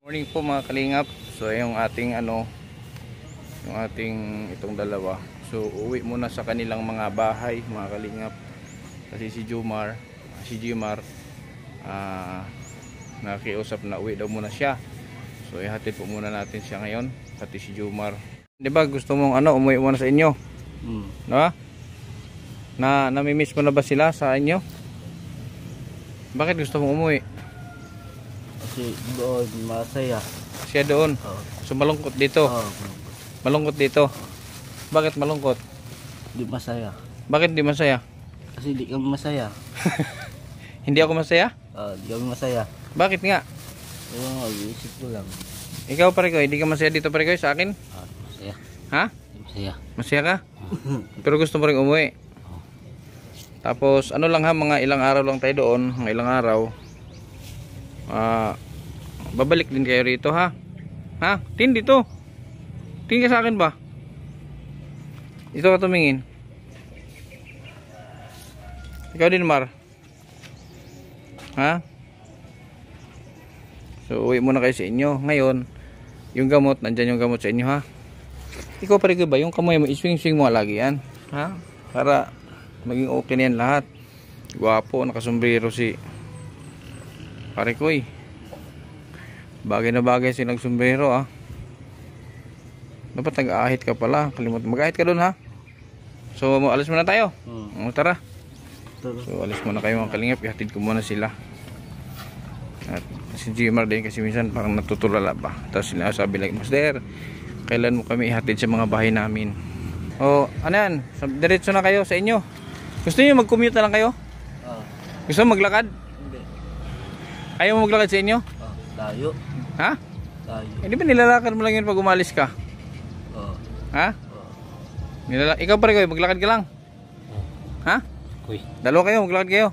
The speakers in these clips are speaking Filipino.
Morning po mga kalingap. So yung ating yung ating itong dalawa. So uwi muna sa kanilang mga bahay mga kalingap. Kasi si Jomar nakiusap na uwi daw muna siya. So ihatid po muna natin siya ngayon, pati si Jomar. 'Di ba gusto mong umuwi muna sa inyo? No? Nami-miss mo na ba sila sa inyo? Bakit gusto mong umuwi? Kasi doon masaya. Siya doon. So malungkot dito. Malungkot dito. Bakit malungkot? Di masaya. Bakit di masaya? Kasi di kami masaya. Hindi ako masaya? Di kami masaya. Bakit nga? Kaya nga, iisip ko lang. Ikaw pare ko, hindi ka masaya dito pare ko sa akin? Masaya. Ha? Masaya. Masaya ka? Pero gusto mo rin umuwi? Tapos ano lang ha, mga ilang araw lang tayo doon, mga ilang araw. Babalik din kayo rito ha? Ha? Tin dito. Tin ka sa akin ba? Dito ka tumingin. Ikaw din Mar. Ha? So uwi muna kayo sa inyo. Ngayon, yung gamot, nandyan yung gamot sa inyo ha? Ikaw pare ko ba, yung kamay mo, iswing-swing mo lagi yan. Ha? Para maging okay na yan lahat. Gwapo, nakasombrero si pare ko eh. Bagay na bagay si nagsombrero ah. Dapat nag-aahit ka pala. Kalimutan, mag-aahit ka dun ha. So alis muna tayo. Tara. So alis muna kayo mga kalingap. Ihatid ko muna sila. At si Jomar din kasi minsan parang natutulala pa. Tapos sinasabi like, Master, kailan mo kami ihatid sa mga bahay namin? O ano yan, diretso na kayo sa inyo. Gusto niyo mag-commute na lang kayo? Gusto mo maglakad? Hindi. Ayaw mo maglakad sa inyo? Layo. Ha? Layo. Hindi ba nilalakad mo lang yun pag umalis ka? Ha? Ikaw pare ko, maglakad ka lang? Ha? Dalawa kayo, maglakad kayo.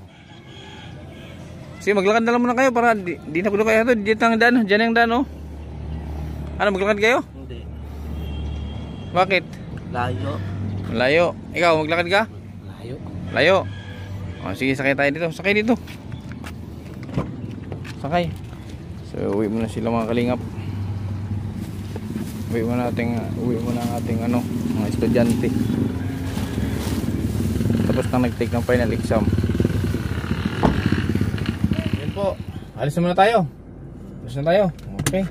Sige, maglakad na lang muna kayo para di na pulo kayo ito. Dito ang daan, dyan ang daan oh. Ano, maglakad kayo? Hindi. Bakit? Layo. Layo. Ikaw, maglakad ka? Layo. Layo. O, sige, sakay tayo dito. Sakay dito. Sakay. So, uwi muna sila mga kalingap. Uwi muna ang ating mga estudyante. Tapos na nag-take ng final exam. Yan po. Alis na muna tayo. Alis na tayo. Okay.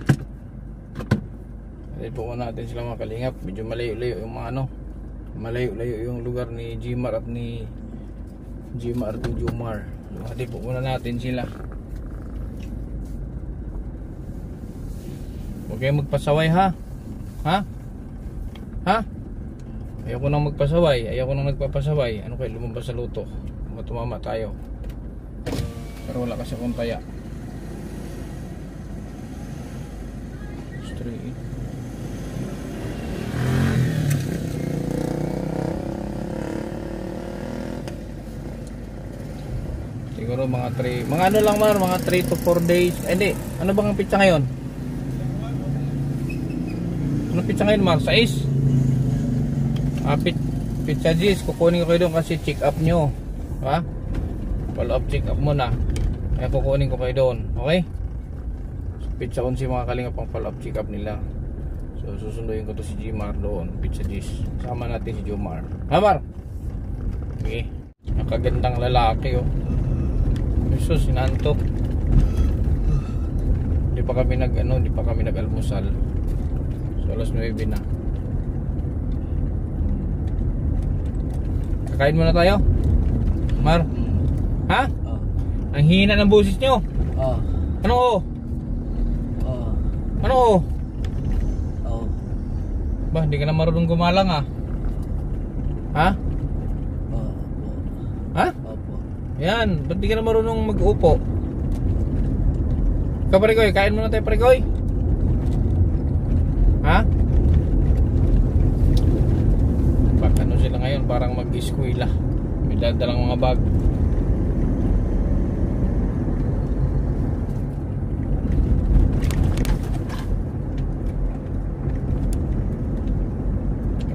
Alis po muna natin sila mga kalingap. Medyo malayo-layo yung mga malayo-layo yung lugar ni Jomar at ni Jomar. Alis po muna natin sila. Huwag kayong magpasaway ha. Ha? Ha? Ayoko nang magpasaway. Ayoko nang nagpapasaway. Ano kayo, lumabas sa luto. Tumama tayo. Pero wala kasi akong taya. Straight. Siguro mga 3. Mga ano lang man, mga 3 to 4 days. Hindi. Ano bang ang pitsa ngayon? Ano pitsa ngayon, Mar? 6? Pizza G's, kukunin ko kayo doon kasi check up nyo. Ha? Follow up check up muna. Kaya kukunin ko kayo doon. Okay? So, pizza on si mga kalingap pang follow up check up nila. So susunduin ko to si Jomar doon. Pizza G's. Sama natin si Jomar. Ha, Mar? Okay. Nakagandang lalaki oh. Jesus, sinantok. Hindi pa kami nag-almusal. So alas 9 na. Kakain muna tayo. Mar. Ha? Ang hina ng boses nyo. Ano o? Ano o? Ba, hindi ka na marunong gumalang ah. Ha? Ha? Yan, ba't di ka na marunong mag-upo? Ikaw parekoy, kain muna tayo parekoy. Ha? Bak ano sila ngayon, parang mag-eskwela. May dadalang mga bag.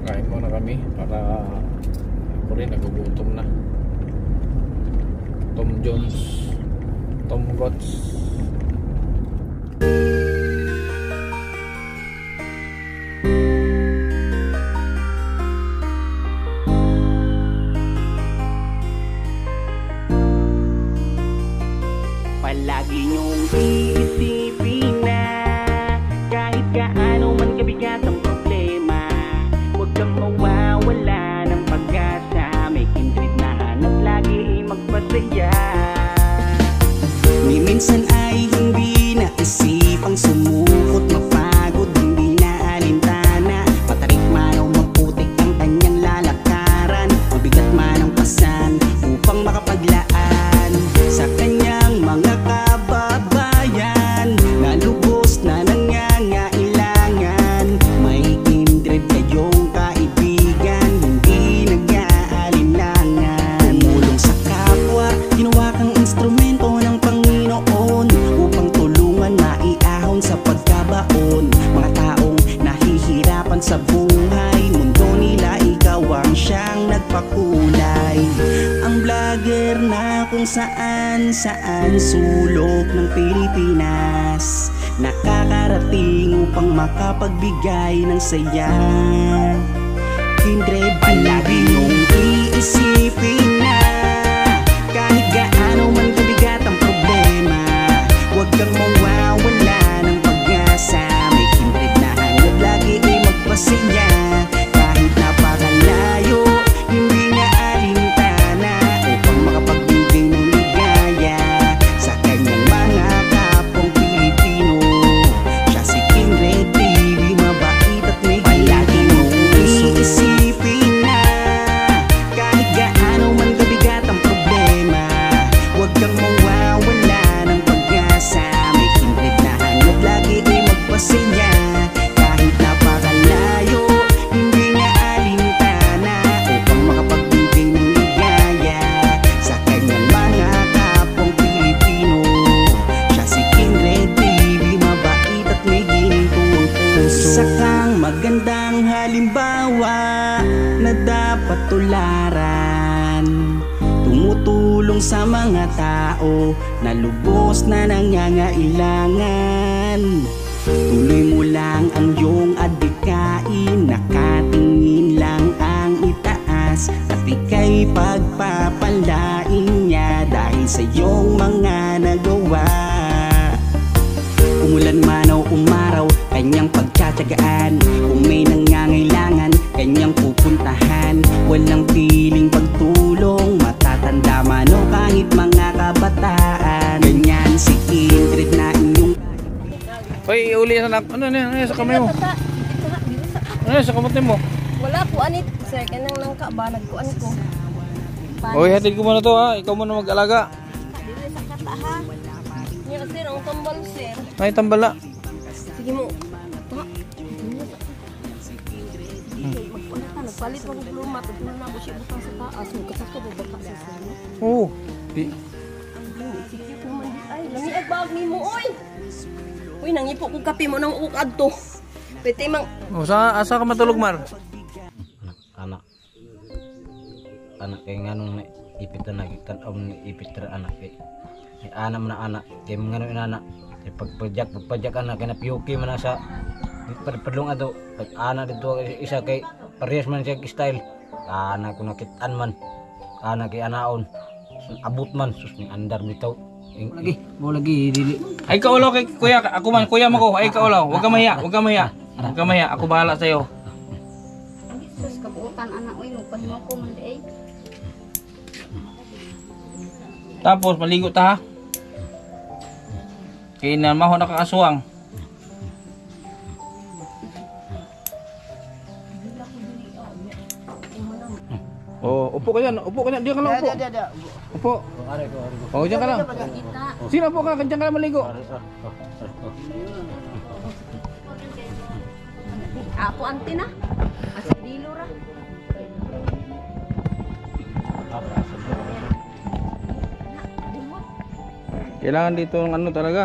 Kain muna kami para ako rin nagugutom na. Tom Jones, Tom Gots. sumukot, mapagod, hindi na alintana. Matarik man o maputik ang kanyang lalakaran, mabigat man ang pasan upang makapaglaan sa kanyang mga kababayan na lubos na nangangailangan. May kindred kayong kaibigan, hindi nag-aalinlangan. Tumulong sa kapwa, ginawa kang instrumento ng Panginoon upang tulungan maiahon sa pagkabaon. Mga taong nahihirapan sa buhay, mundo nila ikaw ang siyang nagpakulay. Ang vlogger na kung saan sulok ng Pilipinas nakakarating upang makapagbigay ng saya. Kindred, palagi niyong iisipin na kahit gaano man kabigat ang problema, huwag kang mawawala ng pag-asa. May kindred na hangad lagi ay magpasaya, kahit napakalayo, hindi niya alintana upang makapagbigay ng ligaya sa kanyang mga kapwang Pilipino. Siya si Kindred TV, mabait at may palagi mong iisipin na kahit gaano man kabigat ang problema, huwag kang mawawala ng pag-asa. May kindred na hangad lagi ay magpasaya, kahit napakalayo, hindi niya alintana upang makapagbigay ng ligaya sa kanyang mga kapwang Pilipino. Siya si Kindred TV, mabait at may gintuang puso. Isa kang magandang halimbawa na dapat tularan, tumutulong sa mga tao na lubos na nangangailangan. Tuloy mo lang ang iyong adhikain, nakatingin lang ang itaas, at ika'y pagpapalain niya dahil sa iyong mga nagawa. Umulan man o umaraw, kanyang pagtsatsagaan. Kung may nangangailangan, kanyang pupuntahan. Walang piling pagtulong, matatanda man o kahit mga kabataan. Ganyan si Kindred na inyong... Hoy, uli sa nak. Ano yan sa kamay mo? Ano yan sa kamote mo? Wala po anit. Sir, kanang langka ba? Nagkuan ko. Hoy, hatid ko muna to ha. Ikaw muna mag-alaga. Dili sa kata ha. Nga sir, ang tambal sir. Ay, tambala. Sige mo. Ta. Magkuan ka. Nagpalit mo ng pluma. Tutulong na ako siya butang sa taas. Magkatas ko bubaka sa sir. Oo. Ang sikip naman di. Ay, langiag bag ni mo. Oy! Uy, nangipo ko kape mo nang ukad to. Pwede mang... Oh, asa ka matulog, Mar? Anak kay nganong ipit na nagitan ipit ra anak kay anam na anak kay ngano inana kay pagpajak anak kay napiyuki man na sa padlong ato pag ana dito isa kay parehas man siya style ana ko nakitaan man ana kay anaon abot man sus ni andar bitaw mo lagi dili Ay, kaulaw kay kuya. Ako man, kuya mo ko. Ay, kaulaw. Huwag ka mahiya. Huwag ka mahiya. Huwag ka mahiya. Ako bahala sa'yo. Sus, kabuutan anak, uy, magpahimaw ko man di. Tapos, maligo ta ha. Kaya na maho nakakaswang. Oh, upo ka dyan. Upo ka dyan. Diyan ka lang upo. Upo. Oh, diyan ka lang. Sino po ka? Diyan ka lang maligo. Apo ante na. Asa dilo ra. Kailangan dito ng ano talaga.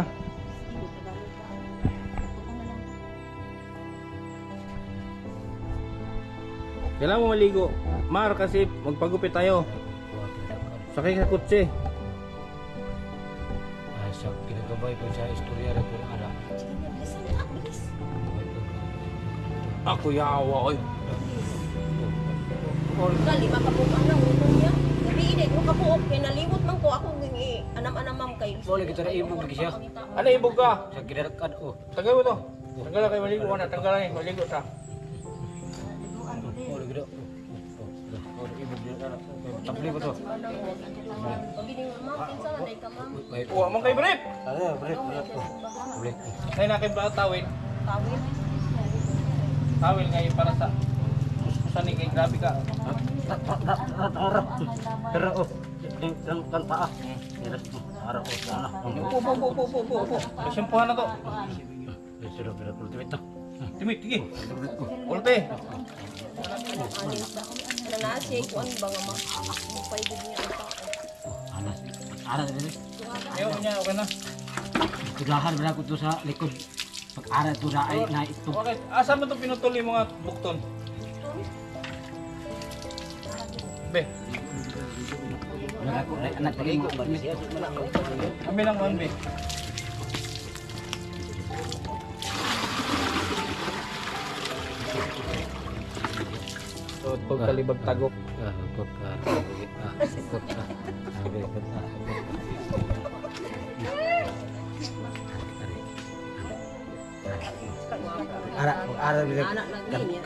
Kailangan mo maligo. Mar, kasi magpagupit tayo. Sakay sa kutse. ay sa kinagabay ko sa istorya ra ko ara Ako yawa oy. Gali makabukan lang ulo niya. Gabi ini ko kabuok kay nalimot man ko ako ngi anam-anam kay. mo lagi tara ibog lagi siya Ano ibog ka? sa gidarakad oh Tanggal mo to. Tanggal kayo maligo ka na. Tanggal na maligo ta. mo lagi do Tabli ko to. Pagining ma'am, kinsa man day ka ma'am? Uwa man kay brief. Ano, balik ko. Balik. Nay na kay tawid. Tawid. Tawil ngayon para sa ni kay grabe ka. Tara oh. Ding kan paa. Ara oh sana. Po. Simpuhan na to. Sudah bila kultivate to. Timit, sige. Ulte. Nanasi ko ano ba nga ma? Mupay gid niya ang tao. Ara dili. Ayaw niya, okay na. Tudahan bila ko to sa likod. Pag ara to na ay na ito. Okay, asa mo itong pinutol yung mga bukton? Be, Wala ko anak lagi ko. kami lang man, be. So, pagkalibag tagok. Ara bila Anak lagi niya.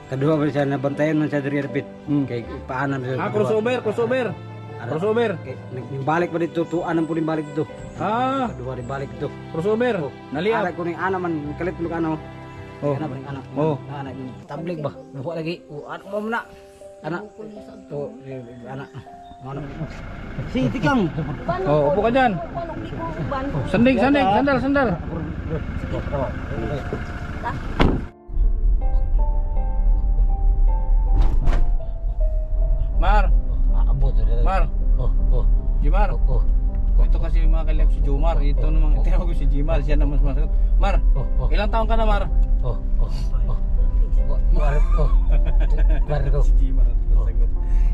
kedua bisa nabantayan man sa diri repeat. Kay paanan bisa. Crossover. Crossover. Ning balik pa dito tuan ang puling balik dito. Kedua di balik dito. Crossover. Ara Naliap. ko ning ana man kalit mo ano. Oh. Ana ning anak. Oh. Anak tablig ba. Buka lagi. Ano mo na. Anak. Oh, anak. Mana? Si tikang. Oh, upo ka dyan. Paano di ko uban? Sandal. Mar, Abot. Mar. Oh. Jimar. Oh. Ito kasi mga kalab si Jomar. Ito namang tinawag ko si Jimar. Siya naman masagot. Mar, Oh. ilang taon ka na, Mar? Oh. Baru. Si Jimar at masagot.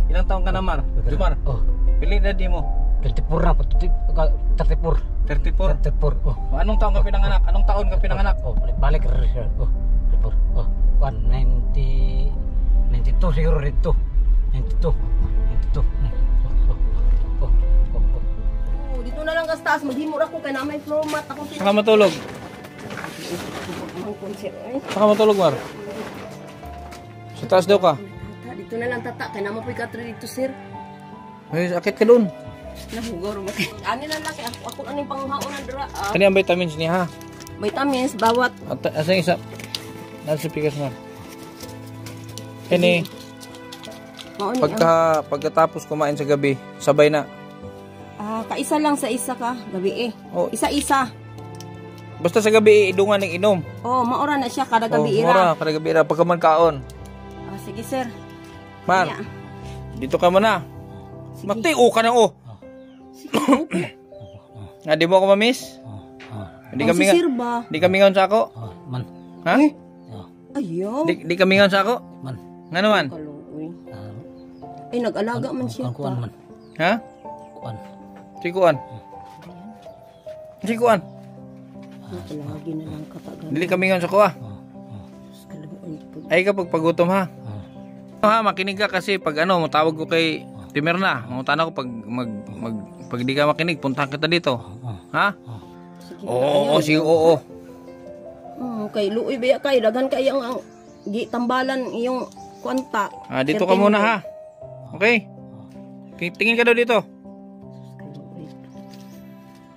Ilang taon ka na, Mar? Jomar, Oh. pili na di mo. 34 na po. 34. 34. 34. Oh. Anong taon ka pinanganak? Anong taon ka pinanganak? Oh, balik rin. Oh. 34. Oh. 92 siguro rito. 92. Oh, dito na lang ka sa taas, maghimura ko kay na may floor mat ako Saka matulog. ang konser ay. Saka matulog, Mar. Sa taas daw ka. Dito na lang tata kay na mapoy ka dito sir. Ay, akit ka doon. Nahugor mo kay. Ani lang laki ako aning panghaon na dira. Kani ang vitamins niya, ha? Vitamins bawat At asa yung isa? Nasa pikas, Mar. Kani, mao ni pagkatapos kumain sa gabi, sabay na. kaisa lang sa isa ka gabi eh. Oh. Isa-isa. Basta sa gabi, idungan ng inom. Oh, maora na siya kada Oh, gabi mura, ira. kada gabi ira. Pagka man kaon. Sige sir. Mar, Yeah. dito ka muna. Magtiyo ka na, oh. Sige, upo. Nga, di mo ako mamiss? Hindi Oh, kami si nga, sir ba? di kami nga sa ako. Man. Ha? Ayaw. Di kami nga sa ako. Man. Nga naman? Kaluoy. Ay, nag-alaga man siya Kuan pa. man. Ha? Kuan. Sikuan. Sikuan. Nakalagi na lang katagal. Dili kami nga sa ko, ah. Kaluoy. Ay kapag pagutom, ha? Ha, makinig ka kasi pag ano, matawag ko kay Timerna. Mangutan ako pag di ka makinig, puntahan kita dito. Ha? Sige. Oo, sige, oo. Kay luoy ba kay daghan kay ang tambalan iyong kontak. Dito ka muna, ha? Okay? Tingin ka daw dito.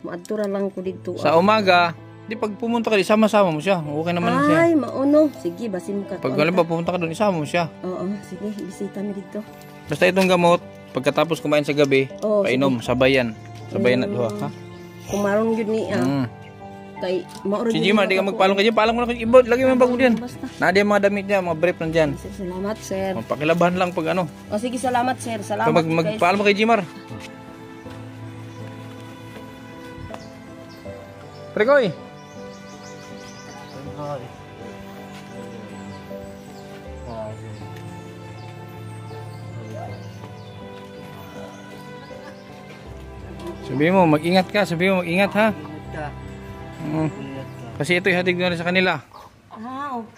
Maadtura lang ko dito. Sa umaga, di pag pumunta ka, isama-sama mo siya. Okay naman siya. Ay, mauno. Sige, basin mo ka. Pag wala ba pumunta ka doon, isama mo siya. Oo, sige, bisita mi dito. Basta itong gamot, pagkatapos kumain sa gabi, Oo, painom, sabayan. Sabayan na duha, ha? Kumaron gyud ni kay maoro. Si Jimar, di ka magpalong ka dyan. Palang mo na kay Ibot. Lagi mo yung bago dyan. Basta. Nadi ang mga damit niya, mga brief nandyan. Sir, salamat, sir. Pakilabahan lang pag ano. O sige, salamat, sir. Salamat. Magpaalam mo kay Jimar. Prekoy. Sabi mo, mag-ingat ka. Sabi mo, mag-ingat, ha? Kasi ito ihatid ko na rin sa kanila.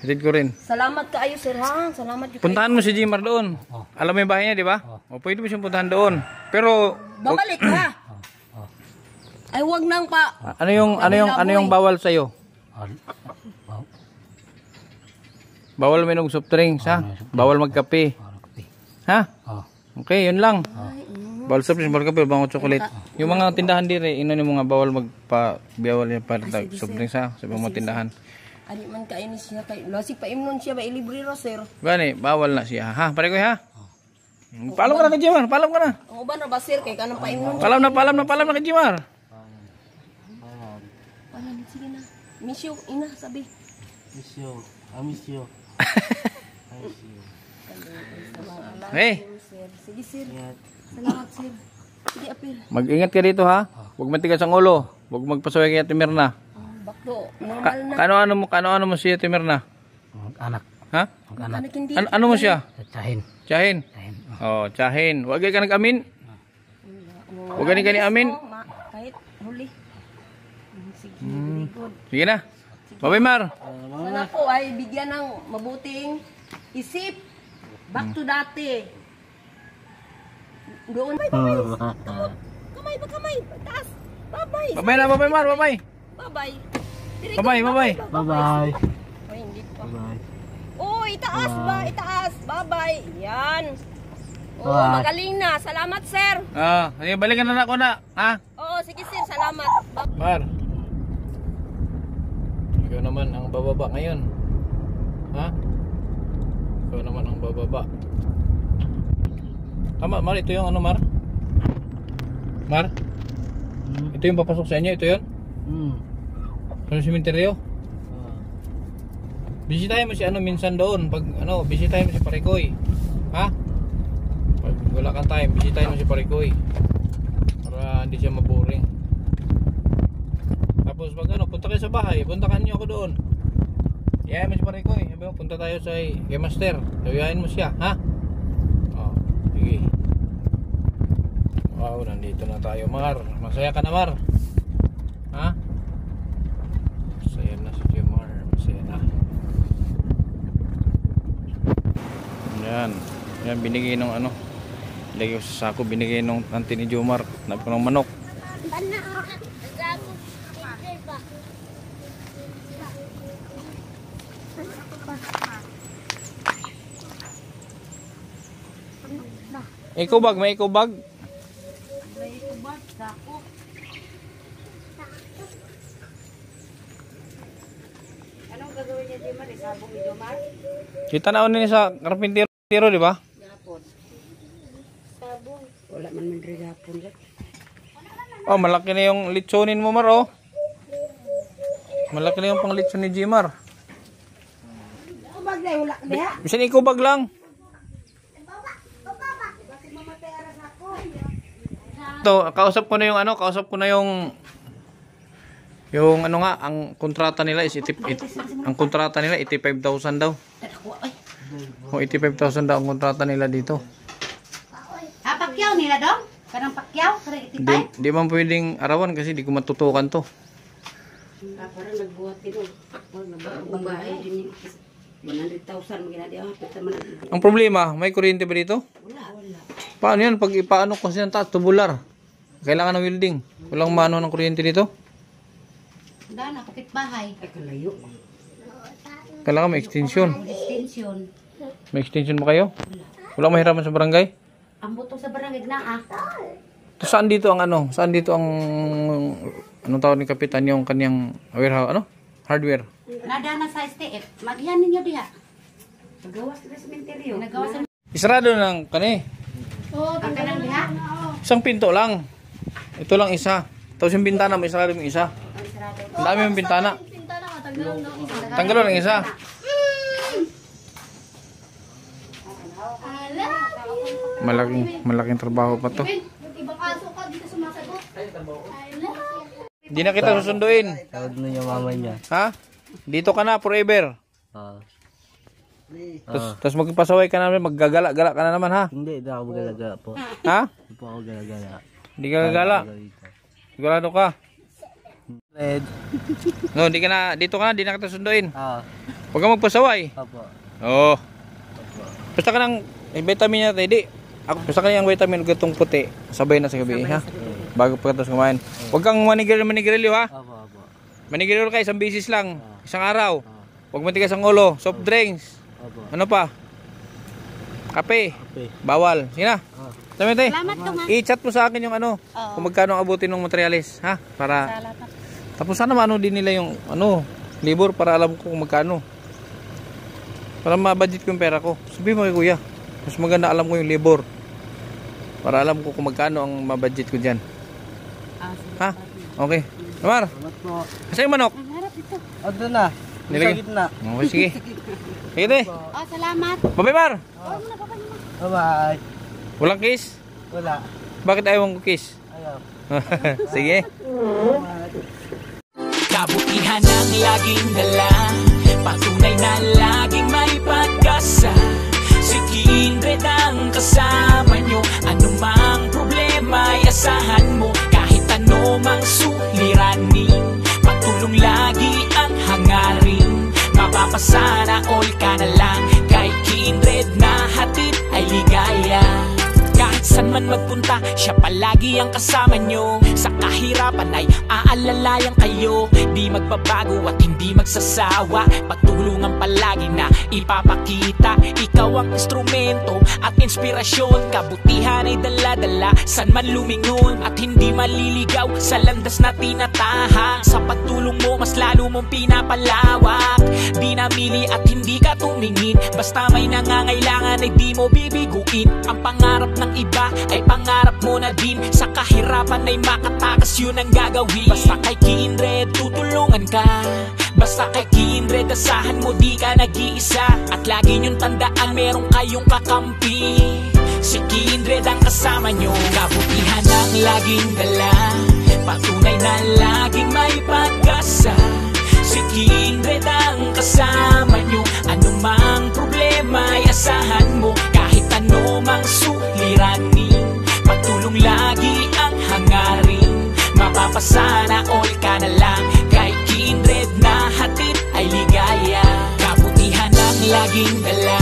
Hatid ko rin. Salamat kaayo, sir, ha? Salamat. Puntahan mo si Jimar doon. Alam mo yung bahay niya, di ba? O pwede mo siyang puntahan doon. Pero Babalik ka. Ay, wag nang pa. ano yung bawal sa iyo? Bawal minog soft drinks, ha? Bawal magkape. Ha? Okay, yun lang. Bawal soft drinks, bawal kape, bawal chocolate. Yung mga tindahan dire, ino ni mga bawal bawal yung para soft drinks ha, sa mga tindahan. Ani man kain siya kay lasig pa imnon siya ba ilibre ra sir. Gani, bawal na siya. Ha, pare ko ha. Paalam ka na kay Jimar, paalam ka na. Ang uban ra ba sir kay kanang pa imnon. Paalam na kay Jimar. Wala sige na. Miss you ina sabi. Miss you. I miss you. Hey, Sir, sige sir. Salamat sir. Sige apil. mag-ingat ka dito ha. Huwag matigas ang ulo. Huwag magpasaway kay Ate Mirna. Bakto, normal na. Kano mo si Ate Mirna? Anak. Ha? Anak. Anak hindi. Ano mo siya? Tsahin. Tsahin. Oh, tsahin. Huwag ka nag-amin. Huwag ka ni amin. Kahit huli. Sige, very good. Sige na. Bye-bye, Mar. Sana po ay bigyan ng mabuting isip. Back to dati. Doon. Kamay ba kamay? Taas. Bye-bye. Bye-bye na, bye-bye, Mar. Bye-bye. Bye-bye. Bye-bye, bye-bye. Bye-bye. Ay, hindi pa. Bye-bye. Oh, itaas ba? Itaas. Bye-bye. Yan. Oh, Bye. magaling na. Salamat, sir. Ah, sige, balikan na ako na. Ha? Oo, sige, sir. Salamat. Mar. Ikaw naman ang bababa ngayon. Ha? Ikaw naman ang bababa. Tama, Mar. Ito yung ano, Mar? Mar? Ito yung papasok sa inyo. Ito yun? Sa simenteryo? Bisitahin mo si ano minsan doon. Pag ano, bisitahin mo si Parikoy. Ha? Pag wala kang time, bisitahin mo si Parikoy. Para hindi siya maboring. Tapos pag ano, punta kayo sa bahay, puntakan niyo ako doon. Iyahin mo si Parikoy. Sabi mo, punta tayo sa Game Master. Iyahin mo siya, ha? Oh, sige. Wow, nandito na tayo, Mar. Masaya ka na, Mar. Ha? Masaya na si Jomar. Masaya na. Yan. Yan, binigay nung ano. Lagay ko sa sako, binigay nung auntie ni Jomar. Nabi ko ng manok. Eco bag, may eco bag. Anong gagawin niya, Jomar? Isabong ni Jomar? Kita na ni sa karpintero, di ba? Sabong. Wala man man rin hapon. Oh, malaki na yung litsonin mo, Mar, oh. Malaki na yung pang litson ni Jimar. Kubag na, wala ka diha. Bisan eco bag lang. To, kausap ko na yung ano, yung ano nga, ang kontrata nila is ang kontrata nila 85,000 daw. O 85,000 daw ang kontrata nila dito. Ah, pakyaw nila dong? Kanang pakyaw? Karang itipay? Di man pwedeng arawan kasi di ko matutukan to. Ah, parang nagbuhat din. Kung bahay din 100,000 magina di ako. Pita man ang Ang problema, may kuryente ba dito? wala. Paano yan? Pag ipaano kasi ng taas, tubular. Kailangan ng welding. Walang mano ng kuryente dito. Dahil na, pakit bahay. Ay, kalayo. Kailangan may extension. Extension. May extension ba kayo? Walang mahirapan sa barangay? Ang buto sa barangay na ah. So, saan dito ang ano? Saan dito ang anong tawag ni Kapitan yung kanyang warehouse, ano? Hardware. Nada na sa STF. Magyan ninyo diha. Nagawas sa sementeryo. Nagawas sa... Isarado ng kani. Ang kanang diha? Isang pinto lang. Ito lang isa. Tapos yung bintana mo, isarado mo yung isa. Ang dami yung bintana. Tanggalon ang isa. Malaking trabaho pa to. Hindi na kita susunduin. Tawad na yung mama niya. Ha? Dito ka na forever. Ah. Tapos magpasaway ka namin, maggagala-gala ka na naman, ha? Hindi ako gala-gala po. Ha? Hindi po ako gala-gala. Hindi ka gagala. Sigurado ka. Red. No, di ka na, dito ka na, di na kita sunduin. Huwag ka magpasaway. Apo. Oo. Basta ka ng vitamin niya, Teddy. Basta ka ng vitamin gatong puti. Sabay na sa gabi, ha? Bago pagkatapos kumain. Huwag kang manigrilyo, ha? Apo. Manigrilyo ka, isang bisis lang. Isang araw. Huwag matigas ang ulo. Soft drinks. Apo. Ano pa? Kape. Kape. Bawal. Sige na. Ah. Tamete. Salamat ka, ma. I-chat mo sa akin yung ano, Oo. kung magkano ang abutin ng materialis, ha? Para Salamat. tapos sana maano din nila yung ano, libor para alam ko kung magkano. Para ma-budget ko yung pera ko. Sabi mo kay kuya, mas maganda alam ko yung libor. Para alam ko kung magkano ang ma-budget ko diyan. Ha? Okay. Mar, Salamat po. kasi yung manok. Ang harap ito. Ando na. Nilagay. Sa gitna. Okay, sige. Sige, te. Oh, salamat. Bye, Mar. Bye-bye. Walang kiss? Wala. Bakit ayaw mong kiss? Ayaw. Sige. Kabutihan ang laging dala, patunay na laging may pag-asa. Si Kindred ang kasama nyo, anumang problema ay asahan mo. Kahit ano mang suliranin, patulong lagi ang hangarin. Mapapasana all ka na lang, kay Kindred na hatid ay ligaya. Kahit saan man magpunta, siya palagi ang kasama nyo. Sa kahirapan ay aalalayan kayo. Di magbabago at hindi magsasawa, pagtulungan palagi na ipapakita. Ikaw ang instrumento at inspirasyon, kabutihan ay dala-dala saan man lumingon. At hindi maliligaw sa landas na tinatahak. Sa pagtulong mo, mas lalo mong pinapalawak. Di namili at hindi ka tumingin, basta may nangangailangan ay di mo bibiguin. Ang pangarap ng iba ay pangarap mo na din. Sa kahirapan ay makatakas, yun ang gagawin. Basta kay Kindred tutulungan ka, basta kay Kindred asahan mo di ka nag-iisa. At lagi niyong tandaan meron kayong kakampi. Si Kindred ang kasama nyo, kabutihan ang laging dala, patunay na laging may pag-asa. Si Kindred ang kasama nyo, anumang problema ay asahan mo. Kahit ano mang suliranin, patulong lagi ang hangarin. Mapapasana all ka na lang, kay Kindred na hatid ay ligaya. Kabutihan ang laging dala,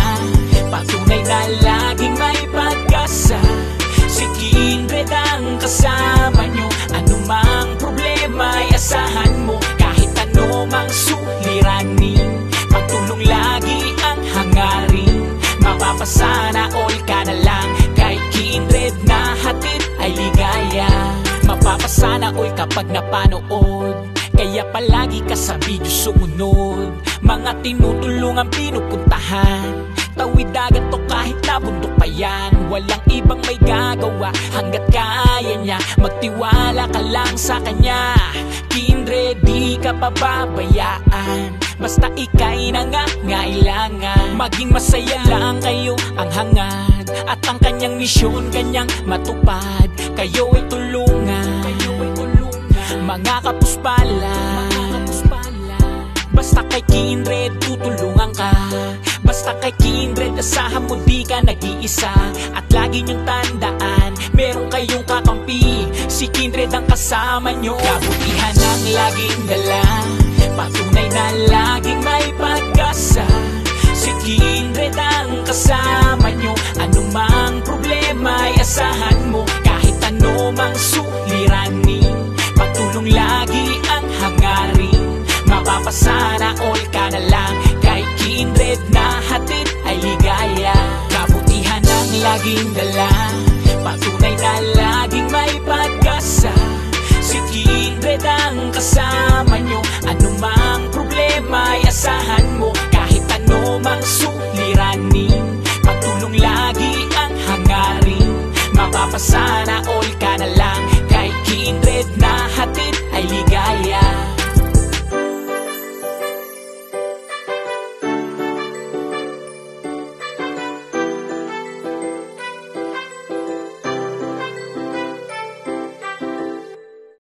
patunay na laging may pag-asa. Si Kindred ang kasama nyo, anumang problema ay asahan mo. Kahit ano mang suliranin, patulong lagi ang hangarin. Mapapasana all ka na lang, kay Kindred na hatid ay ligaya. Mapapasana all kapag napanood, kaya palagi ka sa video sumunod. Mga tinutulungan pinupuntahan, tawid dagat o kahit na bundok pa yan. Walang ibang may gagawa hanggat kaya niya. Magtiwala ka lang sa kanya, Kindred di ka pababayaan. Basta ika'y nangangailangan, maging masaya lang kayo ang hangad. At ang kanyang misyon kanyang matupad. Kayo ay tulungan, mga kapuspala. Basta kay Kindred tutulungan ka, basta kay Kindred asahan mo di ka nag-iisa. At lagi niyong tandaan meron kayong kakampi, si Kindred ang kasama nyo. Kabutihan ang laging dala, patunay na laging may pag-asa. Si Kindred ang kasama nyo, anumang problema ay asahan mo. Kahit ano mang suliranin, patulong lagi ang hangarin. Mapapasana all ka na lang, kay Kindred na hatid ay ligaya. Kabutihan ang laging dala, patunay na laging may pag-asa. Si Kindred ang kasama nyo, anumang problema ay asahan mo. Kahit ano mang suliranin, patulong lagi ang hangarin. Mapapasana all ka na lang, kay Kindred na hatid ay ligaya.